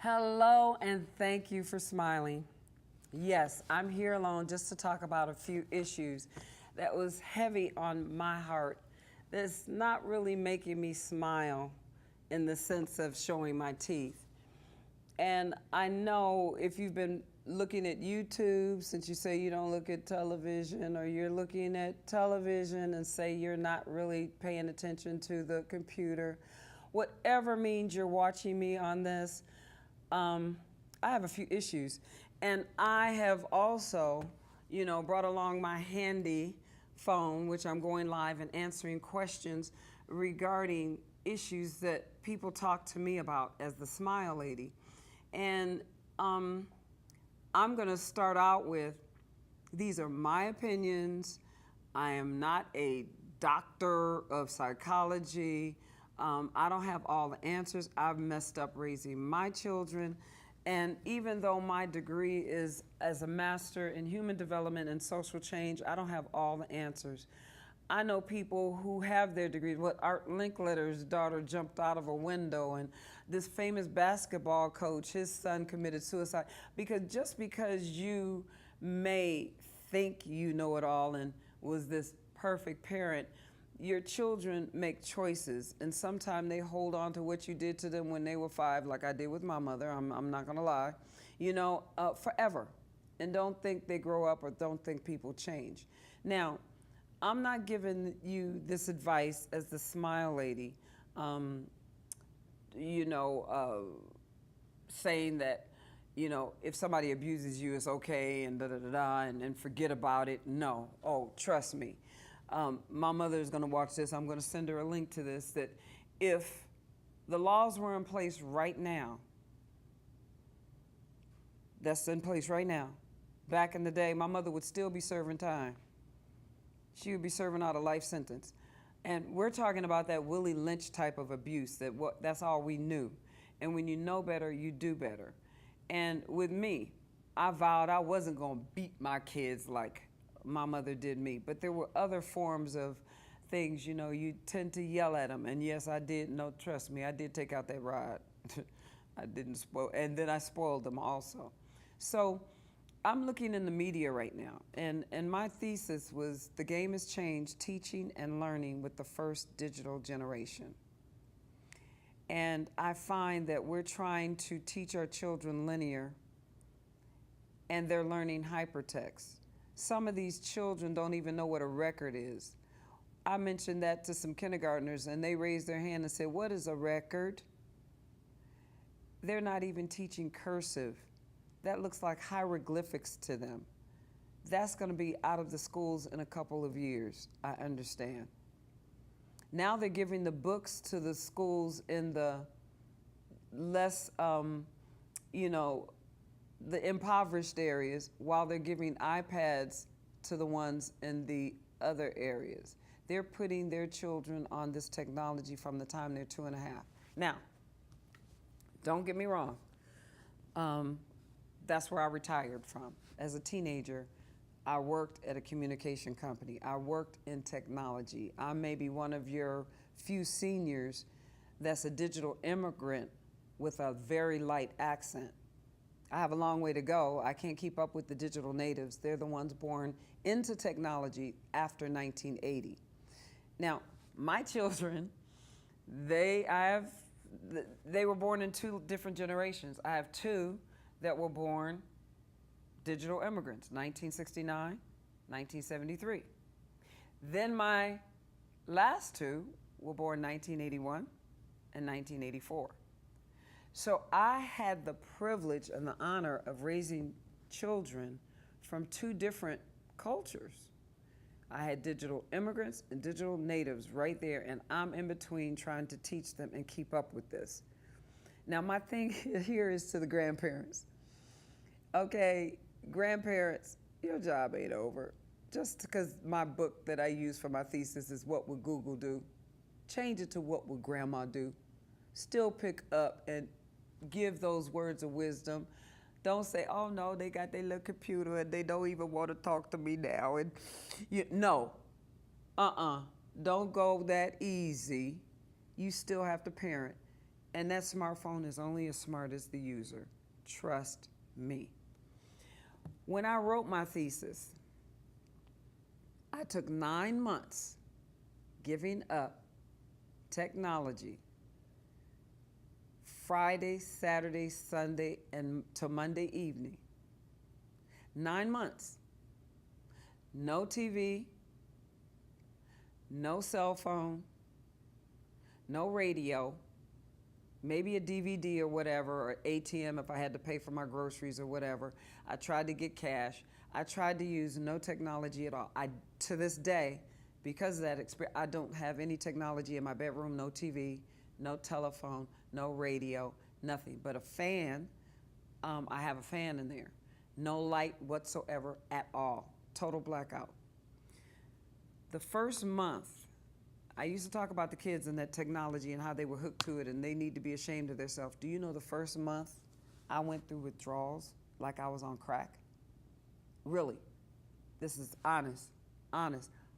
Hello, and thank you for smiling. Yes, I'm here alone just to talk about a few issues that was heavy on my heart that's not really making me smile in the sense of showing my teeth. And I know if you've been looking at YouTube, since you say you don't look at television, or you're looking at television and say you're not really paying attention to the computer, whatever means you're watching me on this, I have a few issues. And I have also, brought along my handy phone, which I'm going live and answering questions regarding issues that people talk to me about as the Smile Lady. And I'm going to start out with, these are my opinions. I am not a doctor of psychology. I don't have all the answers. I've messed up raising my children. And even though my degree is as a master in human development and social change, I don't have all the answers. I know people who have their degrees. What Art Linkletter's daughter jumped out of a window, and this famous basketball coach, his son committed suicide. Because just because you may think you know it all and was this perfect parent, your children make choices, and sometimes they hold on to what you did to them when they were 5, like I did with my mother. I'm not gonna lie, forever, and don't think they grow up or don't think people change. Now, I'm not giving you this advice as the Smile Lady, saying that, if somebody abuses you, it's okay and and forget about it. No. Oh, trust me. My mother is going to watch this. I'm going to send her a link to this, that if the laws were in place right now, that's in place right now, back in the day, my mother would still be serving time. She would be serving out a life sentence. And we're talking about that Willie Lynch type of abuse, that's all we knew. And when you know better, you do better. And with me, I vowed I wasn't going to beat my kids like my mother did me. But there were other forms of things, you tend to yell at them. And yes, I did. No, trust me, I did take out that rod. I didn't spoil, and then I spoiled them also. So I'm looking in the media right now, and my thesis was the game has changed, teaching and learning with the first digital generation. And I find that we're trying to teach our children linear, and they're learning hypertext. Some of these children don't even know what a record is. I mentioned that to some kindergartners, and they raised their hand and said, "What is a record?" They're not even teaching cursive. That looks like hieroglyphics to them. That's going to be out of the schools in a couple of years, I understand. Now they're giving the books to the schools in the less, the impoverished areas, while they're giving iPads to the ones in the other areas. They're putting their children on this technology from the time they're 2.5. Now, don't get me wrong. That's where I retired from. As a teenager, I worked at a communication company. I worked in technology. I may be one of your few seniors that's a digital immigrant with a very light accent. I have a long way to go. I can't keep up with the digital natives. They're the ones born into technology after 1980. Now, my children, they were born in 2 different generations. I have 2 that were born digital immigrants, 1969, 1973. Then my last 2 were born 1981 and 1984. So I had the privilege and the honor of raising children from 2 different cultures. I had digital immigrants and digital natives right there, and I'm in between trying to teach them and keep up with this. Now, my thing here is to the grandparents. Okay, grandparents, your job ain't over. Just because my book that I use for my thesis is What Would Google Do? Change it to What Would Grandma Do? Still pick up and give those words of wisdom. Don't say, "Oh no, they got their little computer and they don't even want to talk to me now." And no, don't go that easy. You still have to parent. And that smartphone is only as smart as the user. Trust me. When I wrote my thesis, I took 9 months giving up technology Friday, Saturday, Sunday, and to Monday evening. 9 months. No TV, no cell phone, no radio, maybe a DVD or whatever, or ATM if I had to pay for my groceries or whatever. I tried to get cash. I tried to use no technology at all. To this day, because of that experience, I don't have any technology in my bedroom, no TV, no telephone, no radio, nothing but a fan. I have a fan in there. No light whatsoever at all. Total blackout. The first month, I used to talk about the kids and that technology and how they were hooked to it and they need to be ashamed of themselves. Do you know the first month I went through withdrawals like I was on crack? Really. This is honest.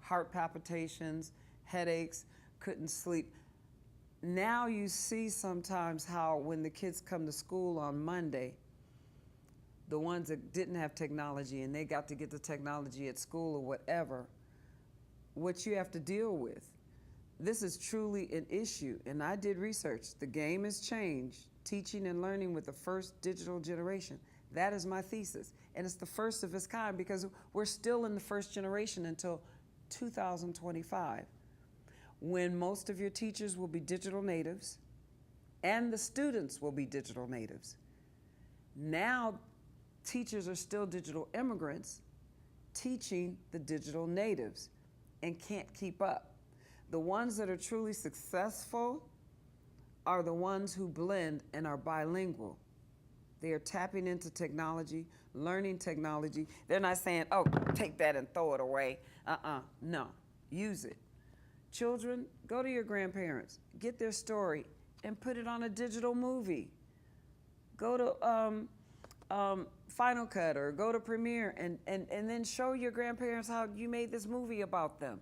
Heart palpitations, headaches, couldn't sleep. Now you see sometimes how when the kids come to school on Monday, the ones that didn't have technology and they got to get the technology at school or whatever, what you have to deal with. This is truly an issue, and I did research. The game has changed, teaching and learning with the first digital generation. That is my thesis, and it's the first of its kind because we're still in the first generation until 2025, when most of your teachers will be digital natives and the students will be digital natives. Now, teachers are still digital immigrants teaching the digital natives and can't keep up. The ones that are truly successful are the ones who blend and are bilingual. They are tapping into technology, learning technology. They're not saying, oh, take that and throw it away. No, use it. Children, go to your grandparents, get their story and put it on a digital movie. Go to Final Cut or go to Premiere and then show your grandparents how you made this movie about them.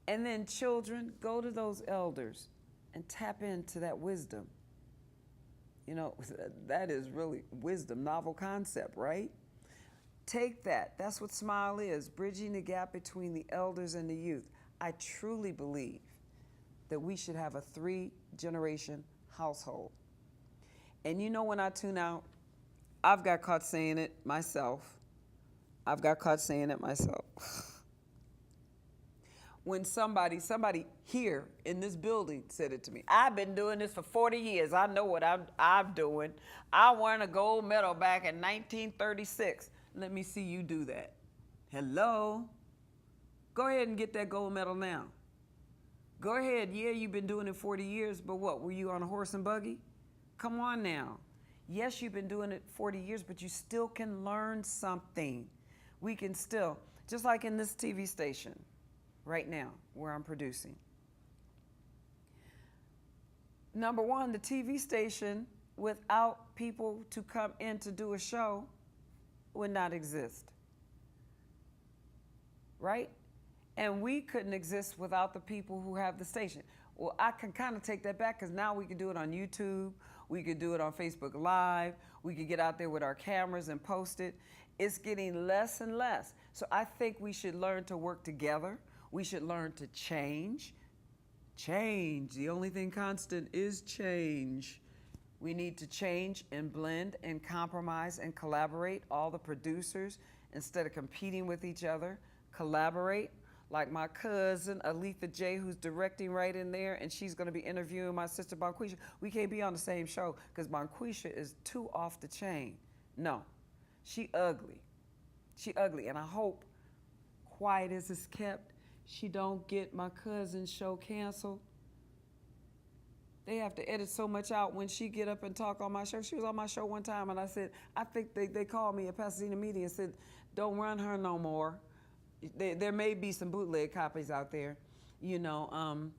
And then children, go to those elders and tap into that wisdom. You know, that is really wisdom, novel concept, right? Take that. That's what SMILE is, bridging the gap between the elders and the youth. I truly believe that we should have a 3-generation household. And you know, when I tune out, I've got caught saying it myself. When somebody here in this building said it to me. I've been doing this for 40 years. I know what I'm doing. I won a gold medal back in 1936. Let me see you do that. Hello? Go ahead and get that gold medal now. Go ahead. Yeah, you've been doing it 40 years, but what, were you on a horse and buggy? Come on now. Yes, you've been doing it 40 years, but you still can learn something. We can still, just like in this TV station right now where I'm producing. Number one, the TV station without people to come in to do a show would not exist, right? And we couldn't exist without the people who have the station. Well, I can kind of take that back because now we can do it on YouTube. We could do it on Facebook Live. We could get out there with our cameras and post it. It's getting less and less. So I think we should learn to work together. We should learn to change. Change. The only thing constant is change. We need to change and blend and compromise and collaborate. All the producers, instead of competing with each other, collaborate. Like my cousin, Aletha J., who's directing right in there, and she's going to be interviewing my sister, BonQweisha. We can't be on the same show because BonQweisha is too off the chain. No, she ugly. She ugly, and I hope, quiet as it's kept, she don't get my cousin's show canceled. They have to edit so much out when she get up and talk on my show. She was on my show one time, and I said, I think they called me at Pasadena Media and said, don't run her no more. There may be some bootleg copies out there, you know,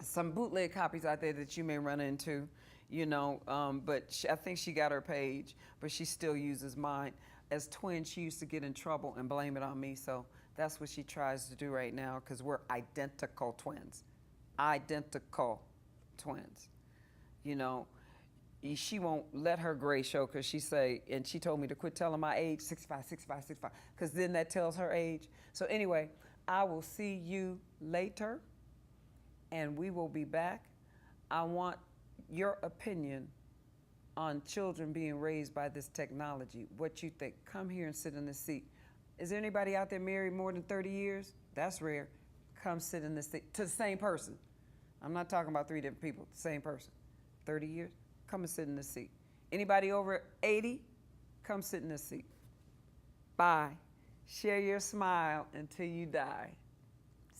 some bootleg copies out there that you may run into, you know, but I think she got her page, but she still uses mine. As twins, she used to get in trouble and blame it on me, so that's what she tries to do right now because we're identical twins. Identical twins. you know, she won't let her gray show because she say, and she told me to quit telling my age, 65, 65, 65, because then that tells her age. So anyway, I will see you later, and we will be back. I want your opinion on children being raised by this technology. What you think? Come here and sit in this seat. Is there anybody out there married more than 30 years? That's rare. Come sit in this seat to the same person. I'm not talking about 3 different people, the same person. 30 years? Come and sit in this seat. Anybody over 80? Come sit in this seat. Bye. Share your smile until you die.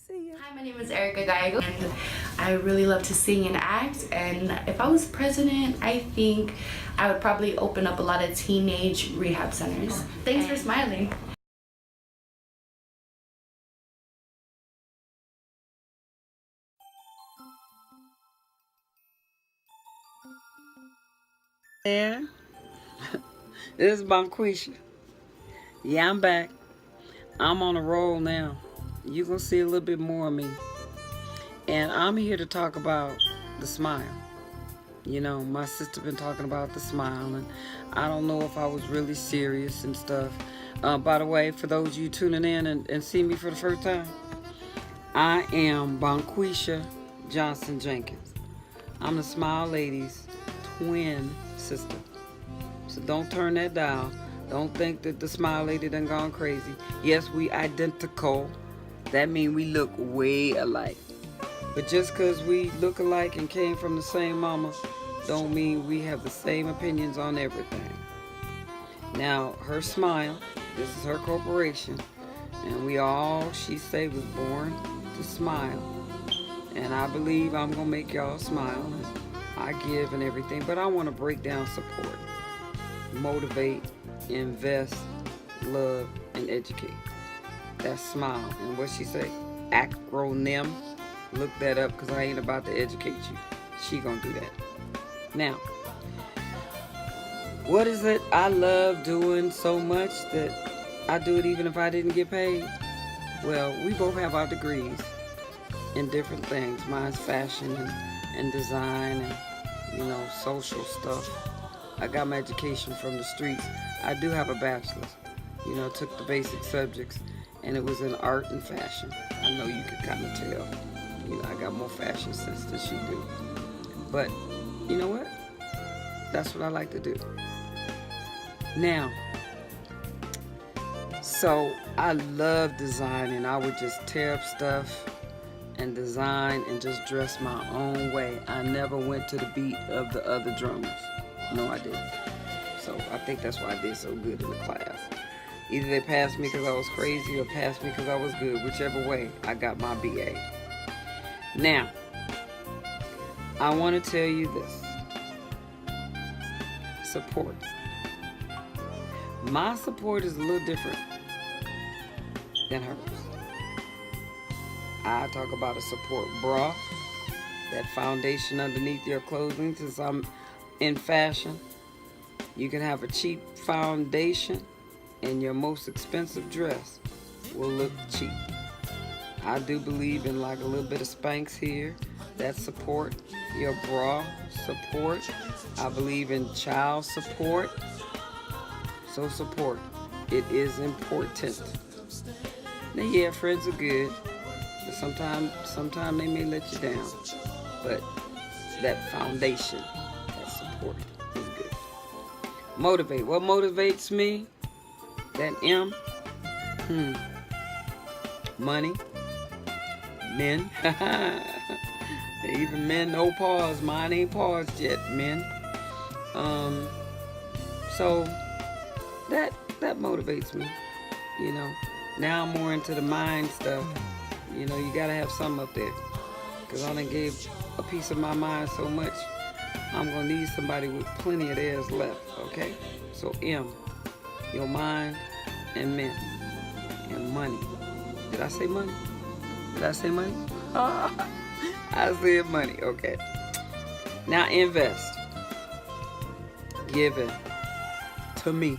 See ya. Hi, my name is Erica Gallego, and I really love to sing and act. And if I was president, I think I would probably open up a lot of teenage rehab centers. Thanks for smiling. Yeah. This is BonQweisha. Yeah, I'm back. I'm on a roll now. You're going to see a little bit more of me. And I'm here to talk about the smile. You know, my sister been talking about the smile, and I don't know if I was really serious and stuff. By the way, for those of you tuning in and see me for the first time, I am BonQweisha Johnson Jenkins. I'm the SMILELaDy's twin sister. So don't turn that dial. Don't think that the SMILELaDy done gone crazy. Yes, we identical. That means we look way alike. But just because we look alike and came from the same mama, don't mean we have the same opinions on everything. Now, her smile, this is her corporation, and we all, she say, was born to smile. And I believe I'm going to make y'all smile. And I give and everything, but I want to break down support, motivate, invest, love, and educate. That's SMILE. And what she say? Acronym. Look that up because I ain't about to educate you. She gonna do that. Now, what is it I love doing so much that I do it even if I didn't get paid? Well, we both have our degrees in different things. Mine's fashion and design and, you know, social stuff. I got my education from the streets. I do have a bachelor's. You know, took the basic subjects, and it was in art and fashion. I know you could kind of tell. You know, I got more fashion sense than she do. But, you know what? That's what I like to do. Now, so I love designing. I would just tear up stuff and design and just dress my own way. I never went to the beat of the other drummers. No, I didn't. So I think that's why I did so good in the class. Either they passed me because I was crazy or passed me because I was good. Whichever way, I got my BA. Now, I want to tell you this. Support. My support is a little different than hers. I talk about a support bra, that foundation underneath your clothing. Since I'm in fashion, you can have a cheap foundation and your most expensive dress will look cheap. I do believe in like a little bit of Spanx here. That's support. Your bra, support. I believe in child support. So support. It is important. Now, yeah, friends are good. But sometimes they may let you down. But that foundation, that support is good. Motivate. What motivates me? That M. Money. Men. Even men, no pause. Mine ain't paused yet, men. So that motivates me, you know. Now I'm more into the mind stuff. You know, you gotta have something up there. Because I done gave a piece of my mind so much, I'm gonna need somebody with plenty of theirs left, okay? So M, your mind, and men, and money. Did I say money? Did I say money? I said money, okay. Now invest. Give it to me.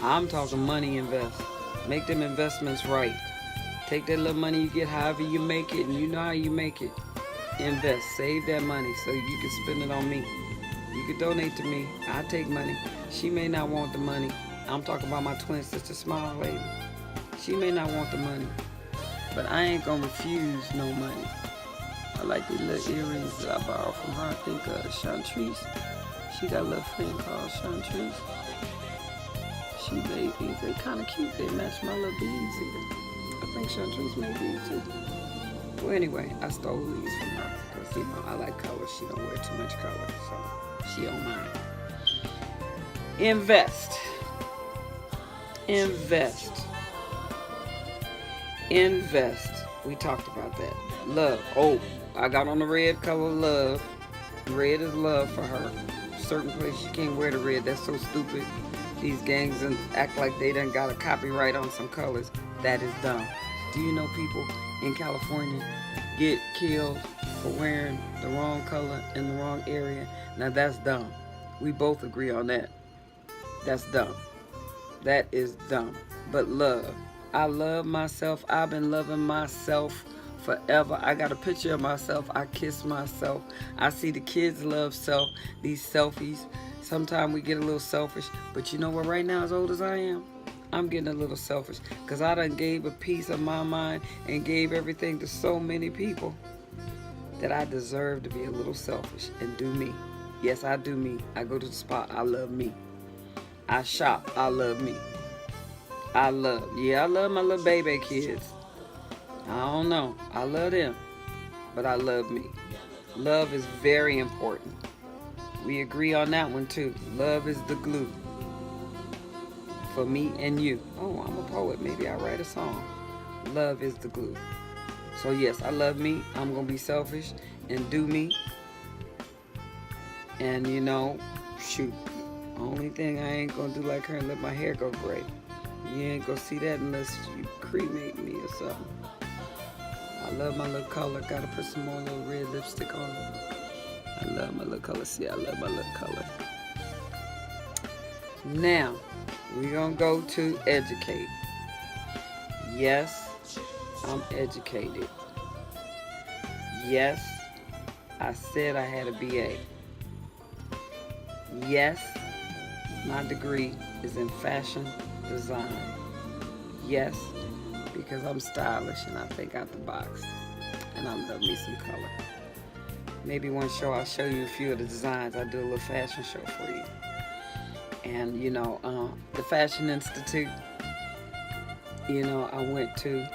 I'm talking money invest. Make them investments right. Take that little money you get however you make it, and you know how you make it. Invest. Save that money so you can spend it on me. You can donate to me. I take money. She may not want the money. I'm talking about my twin sister, SMILELaDy. She may not want the money, but I ain't gonna refuse no money. I like these little earrings that I borrowed from her. I think Chantrice. She got a little friend called Chantrice. She made these. They kind of cute. They match my little beads here. I think Chantrice made these too. Well, anyway, I stole these from her because, you know, I like color. She don't wear too much color, so she don't mind. Invest. Invest. Invest. We talked about that. Love. Oh, I got on the red color, love. Red is love for her. Certain places you can't wear the red. That's so stupid. These gangs and act like they done got a copyright on some colors. That is dumb. Do you know people in California get killed for wearing the wrong color in the wrong area? Now that's dumb. We both agree on that. That's dumb. That is dumb. But love. I love myself. I've been loving myself forever. I got a picture of myself. I kiss myself. I see the kids love self. These selfies. Sometimes we get a little selfish. But you know what? Right now, as old as I am, I'm getting a little selfish. Because I done gave a piece of my mind and gave everything to so many people that I deserve to be a little selfish and do me. Yes, I do me. I go to the spot. I love me. I shop. I love me. I love my little baby kids. I don't know. I love them. But I love me. Love is very important. We agree on that one too. Love is the glue for me and you. Oh, I'm a poet. Maybe I'll write a song. Love is the glue. So yes, I love me. I'm going to be selfish and do me. And you know, shoot. Only thing I ain't going to do like her and let my hair go gray. You ain't gonna see that unless you cremate me or something. I love my little color. Gotta put some more little red lipstick on it. I love my little color. See, I love my little color. Now, we're gonna go to educate. Yes, I'm educated. Yes, I said I had a BA. Yes, my degree is in fashion design. Yes, because I'm stylish and I think out the box. And I love me some color. Maybe one show I'll show you a few of the designs. I'll do a little fashion show for you. And you know, the Fashion Institute, you know, I went to.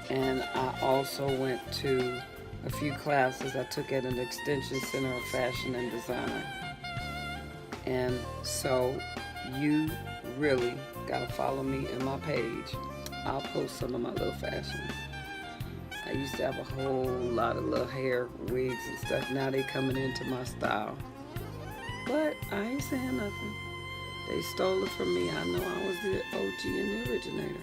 And I also went to a few classes I took at an extension center of fashion and design. And so you really gotta follow me in my page. I'll post some of my little fashions. I used to have a whole lot of little hair wigs and stuff. Now they coming into my style. But I ain't saying nothing. They stole it from me. I know I was the OG and the originator.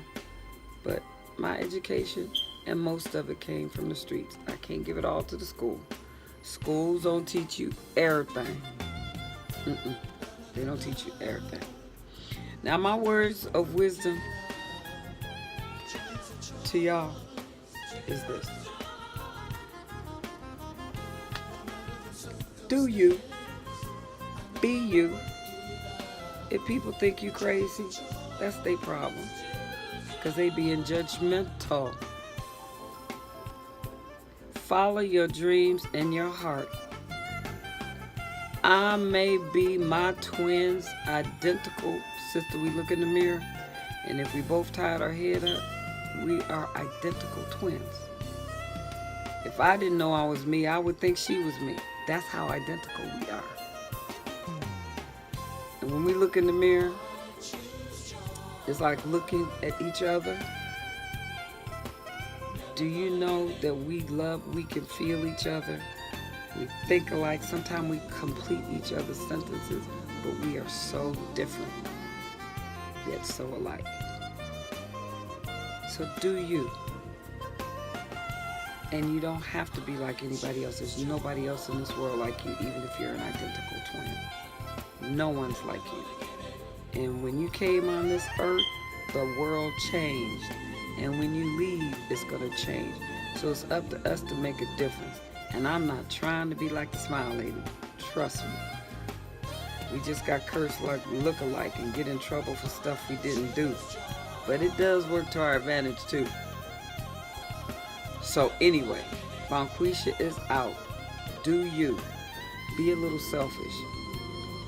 But my education and most of it came from the streets. I can't give it all to the school. Schools don't teach you everything. They don't teach you everything. Now my words of wisdom to y'all is this. Do you, be you. If people think you crazy, that's their problem. Because they being judgmental. Follow your dreams and your heart. I may be my twin's identical sister. We look in the mirror, and if we both tied our head up, we are identical twins. If I didn't know I was me, I would think she was me. That's how identical we are. And when we look in the mirror, it's like looking at each other. Do you know that we can feel each other? We think alike. Sometimes we complete each other's sentences, but we are so different, yet so alike. So do you. And you don't have to be like anybody else. There's nobody else in this world like you, even if you're an identical twin. No one's like you. And when you came on this earth, the world changed. And when you leave, it's going to change. So it's up to us to make a difference. And I'm not trying to be like the Smile Lady. Trust me. We just got cursed like we look alike and get in trouble for stuff we didn't do. But it does work to our advantage too. So anyway, BonQweisha is out. Do you. Be a little selfish.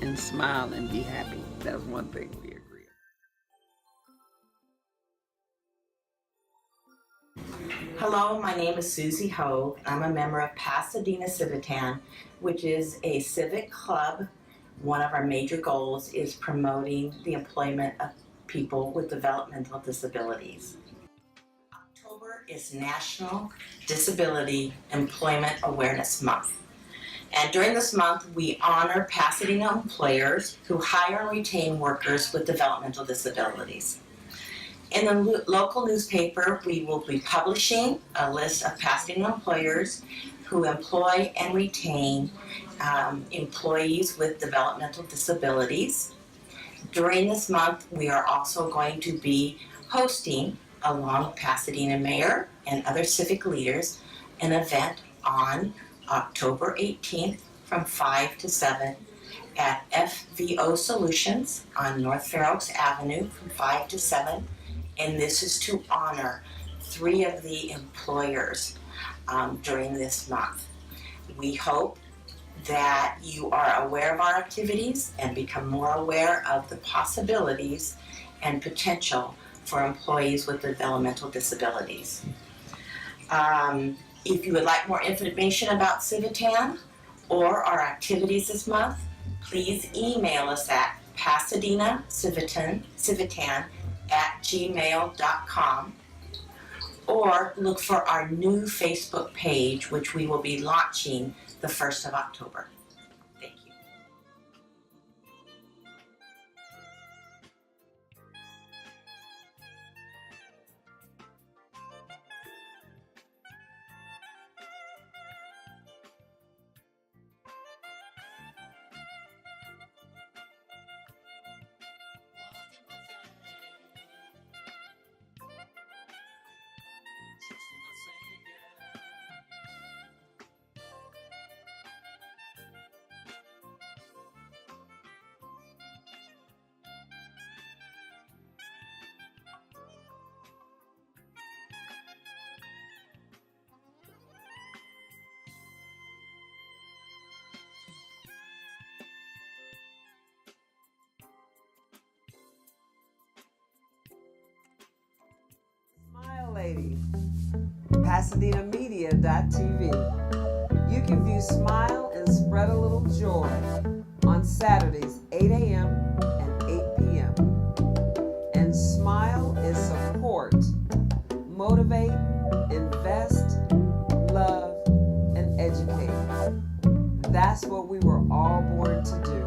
And smile and be happy. That's one thing we agree on. Hello, my name is Susie Hogue. I'm a member of Pasadena Civitan, which is a civic club. One of our major goals is promoting the employment of people with developmental disabilities. October is National Disability Employment Awareness Month. And during this month, we honor Pasadena employers who hire and retain workers with developmental disabilities. In the local newspaper, we will be publishing a list of Pasadena employers who employ and retain employees with developmental disabilities. During this month, we are also going to be hosting, along with Pasadena Mayor and other civic leaders, an event on October 18th from 5 to 7 at FVO Solutions on North Fair Oaks Avenue from 5 to 7. And this is to honor 3 of the employers during this month. We hope that you are aware of our activities and become more aware of the possibilities and potential for employees with developmental disabilities. If you would like more information about Civitan or our activities this month, please email us at pasadenacivitans@gmail.com or look for our new Facebook page, which we will be launching the 1st of October. Thank you. SMILELaDy, PasadenaMedia.tv. You can view Smile and Spread a Little Joy on Saturdays, 8 a.m. and 8 p.m. And Smile is support, motivate, invest, love, and educate. That's what we were all born to do.